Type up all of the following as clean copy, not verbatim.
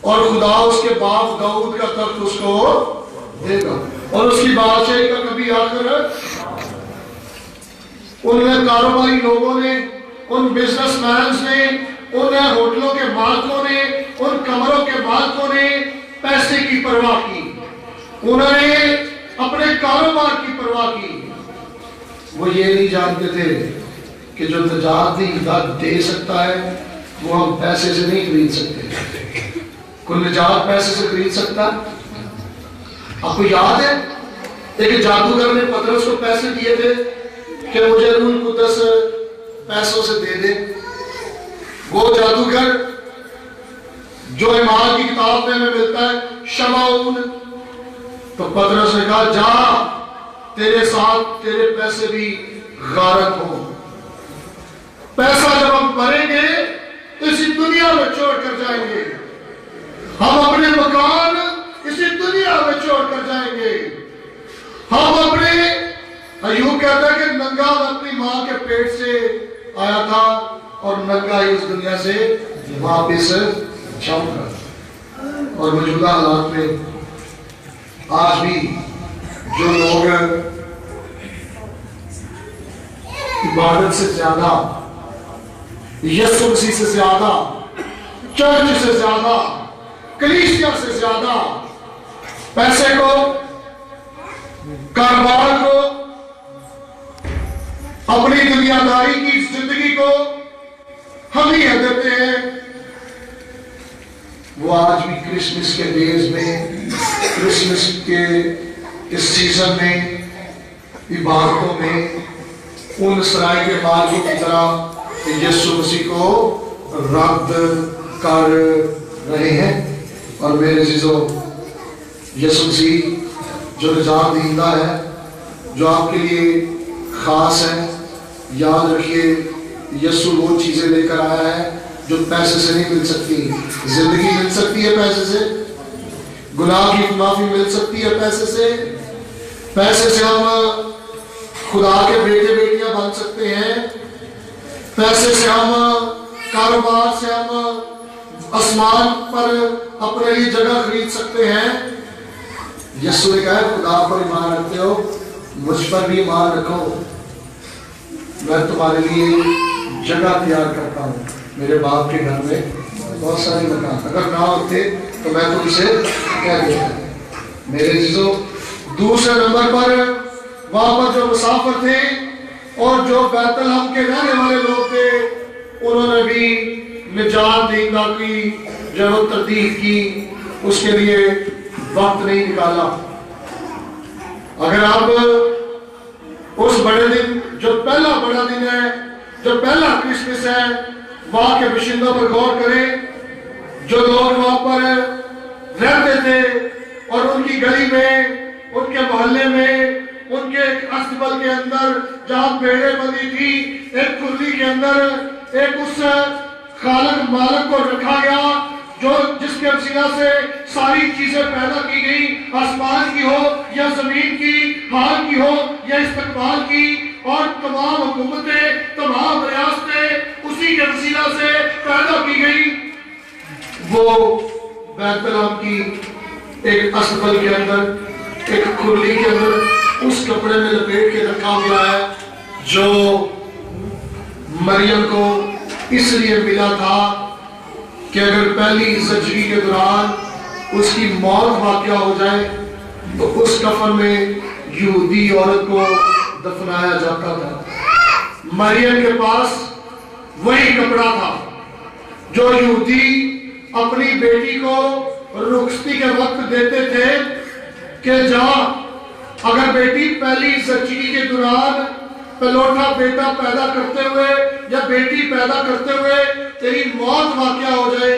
اور خدا اس کے باپ داؤد کا تخت اس کو دے گا اور اس کی بادشاہی کا کبھی آخر ان کاروباری لوگوں نے، ان بزنس مینز نے، ان ہوٹلوں کے مالکوں نے، ان کمروں کے مالکوں نے پیسے کی پرواہ کی، انہوں نے اپنے کاروبار کی پرواہ کی۔ وہ یہ نہیں جانتے تھے کہ جو نجات دے سکتا ہے وہ ہم پیسے سے نہیں خرید سکتے۔ کوئی نجات پیسے سے خرید سکتا؟ آپ کو یاد ہے ایک جادوگر نے پطرس کو پیسے دیے تھے کہ مجھے روح القدس پیسوں سے دے دے۔ وہ جادوگر جو ایمان کی کتاب میں ہمیں ملتا ہے شمعون، تو پطرس نے کہا جا تیرے ساتھ تیرے پیسے بھی غارت ہوں۔ پیسہ جب ہم بھریں گے تو اسی دنیا میں چھوڑ کر جائیں گے، ہم اپنے مکان اسی دنیا میں چھوڑ کر جائیں گے، ہم اپنے ایوب کہتا ہے کہ ننگا میں اپنی ماں کے پیٹ سے آیا تھا اور ننگا ہی اس دنیا سے واپس جاؤں گا۔ اور موجودہ حالات میں آج بھی جو لوگ عبادت سے زیادہ، یسوع مسیح سے زیادہ، چرچ سے زیادہ، کلیسیا سے زیادہ پیسے کو، کاروبار کو، اپنی دنیا داری کی زندگی کو اہمیت دیتے ہیں، وہ آج بھی کرسمس کے ڈیز میں، کرسمس کے اس سیزن میں، عبادتوں میں ان سرائے کے مالکوں کی طرح یسوع مسیح کو رد کر رہے ہیں۔ اور میرے عزیزو، یسوع مسیح جو نجات دہندہ ہے، جو آپ کے لیے خاص ہے، یاد رکھیے یسوع وہ چیزیں لے کر آیا ہے جو پیسے سے نہیں مل سکتی۔ زندگی مل سکتی ہے پیسے سے، گناہ کی معافی مل سکتی ہے پیسے سے، پیسے سے ہم خدا کے بیٹے بیٹیاں بن سکتے ہیں، پیسے سے ہم کاروبار سے ہم آسمان پر اپنے لیے جگہ خرید سکتے ہیں۔ یسوع نے کہا خدا پر ایمان رکھتے ہو، مجھ پر بھی ایمان رکھو، میں تمہارے لیے جگہ تیار کرتا ہوں۔ میرے باپ کے گھر میں بہت سارے مکان، اگر نہ ہوتے تو میں تم سے کہہ دیتا۔ میرے عزیزو، دوسرے نمبر پر وہاں پر جو مسافر تھے اور جو بیت لحم کے رہنے والے لوگ تھے، انہوں نے بھی نجات دہندہ کی جو تردید کی، اس کے لیے وقت نہیں نکالا۔ اگر آپ اس بڑے دن، جو پہلا بڑا دن ہے، جو پہلا کرسمس ہے، وہاں کے باشندوں پر غور کریں، جو لوگ وہاں پر رہتے تھے اور ان کی گلی میں، ان کے محلے میں، ان کے اسبل کے اندر جہاں بھیڑیں بندھی تھی، ایک کلی کے اندر ایک اس خالق مالک کو رکھا گیا جو جس کے وسیلہ سے ساری چیزیں پیدا کی گئی، آسمان کی ہو یا زمین کی، حال کی ہو یا استقبال کی، اور تمام حکومتیں، تمام ریاستیں اسی کے وسیلہ سے پیدا کی گئی۔ وہ بیت لحم کی ایک اسبل کے اندر، ایک کھرلی کے اندر اس کپڑے میں لپیٹ کے رکھا ہوا ہے جو مریم کو اس لیے ملا تھا کہ اگر پہلی زچگی کے دوران اس کی موت واقع ہو جائے تو اس کفن میں یہودی عورت کو دفنایا جاتا تھا۔ مریم کے پاس وہی کپڑا تھا جو یہودی اپنی بیٹی کو رخصتی کے وقت دیتے تھے کہ جا، اگر بیٹی پہلی زچگی کے دوران پلوٹا بیٹا پیدا کرتے ہوئے یا بیٹی پیدا کرتے ہوئے تیری موت واقع ہو جائے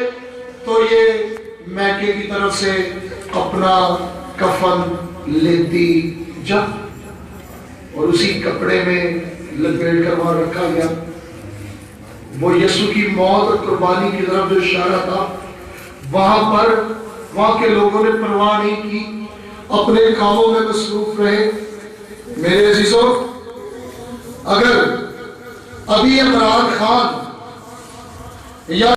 تو یہ میکے کی طرف سے اپنا کفن لیتی جا، اور اسی کپڑے میں لپیٹ کر وہاں رکھا گیا۔ وہ یسوع کی موت اور قربانی کی طرف جو اشارہ تھا، وہاں کے لوگوں نے پرواہ نہیں کی، اپنے کاموں میں مصروف رہے۔ میرے عزیزوں، اگر ابھی عمران خان یا